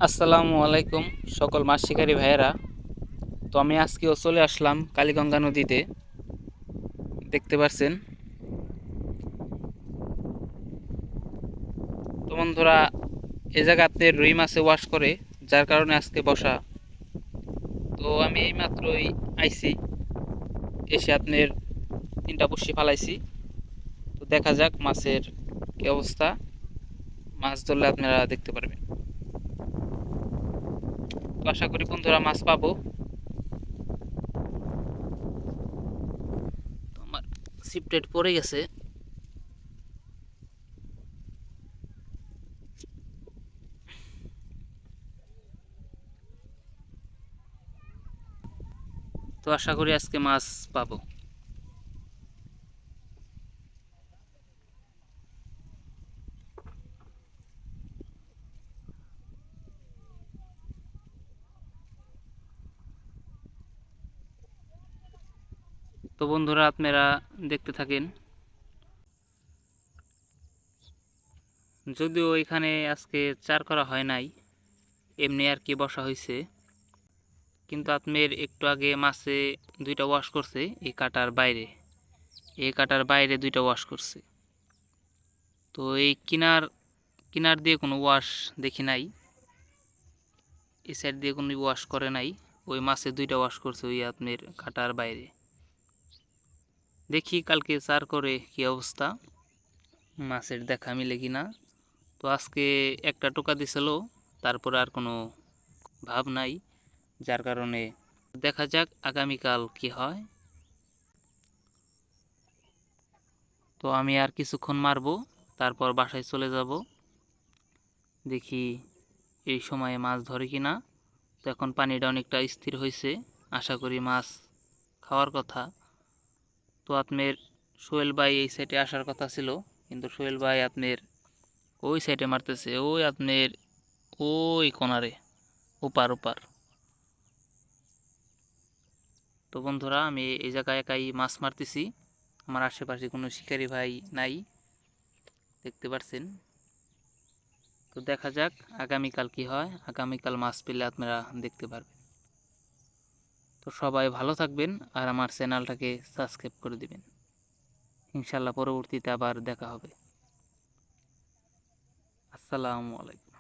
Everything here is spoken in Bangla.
আসসালামু আলাইকুম সকল মাছ শিকারী ভাইয়েরা। তো আমি আজকেও চলে আসলাম কালীগঙ্গা নদীতে। দেখতে পাচ্ছেন তো বন্ধুরা, এ জায়গা আপনার রুই মাছে ওয়াশ করে, যার কারণে আজকে বসা। তো আমি এই মাত্রই আইছি, এসে আপনার 3টা বড়শি ফালাইছি। তো দেখা যাক মাছের কি অবস্থা। মাছ ধরলে আপনারা দেখতে পারবেন। তো আশা করি বন্ধুরা মাছ পাবো। তো আমার সিপটেড পড়ে গেছে। তো আশা করি আজকে মাছ পাবো। তো বন্ধুরা আপনারা দেখতে থাকেন। যদিও এখানে আজকে চার করা হয় নাই, এমনি আর কি বসা হয়েছে। কিন্তু আপনার একটু আগে মাছে 2টা ওয়াশ করছে এই কাটার বাইরে 2টা ওয়াশ করছে। তো এই কিনার কিনার দিয়ে কোনো ওয়াশ দেখি নাই, এই সাইড দিয়ে কোনো ওয়াশ করে নাই। ওই মাছে 2টা ওয়াশ করছে ওই আপনার কাটার বাইরে। দেখি কালকে চার করে কি অবস্থা, মাছের দেখা মিলে কিনা। তো আজকে একটা টোকা দিছিল, তারপরে আর কোনো ভাব নাই, যার কারণে দেখা যাক আগামীকাল কি হয়। তো আমি আর কিছুক্ষণ মারবো, তারপর বাসায় চলে যাব। দেখি এই সময়ে মাছ ধরে কিনা। তো এখন পানিটা অনেকটা স্থির হয়েছে, আশা করি মাছ খাওয়ার কথা। তো আপনার সোহেল ভাই এই সাইডে আসার কথা ছিল, কিন্তু সোহেল ভাই আপনার ওই সাইডে মারতেছে, ওই আপনার ওই কোনারে, ওপার ওপার। তো বন্ধুরা আমি এই জায়গায় একাই মাছ মারতেছি, আমার আশেপাশে কোনো শিকারী ভাই নাই, দেখতে পাচ্ছেন। তো দেখা যাক আগামীকাল কি হয়, আগামীকাল মাছ পেলে আপনারা দেখতে পারবেন। তো সবাই ভালো থাকবেন আর আমার চ্যানেলটাকে সাবস্ক্রাইব করে দিবেন। ইনশাল্লাহ পরবর্তীতে আবার দেখা হবে। আসসালামু আলাইকুম।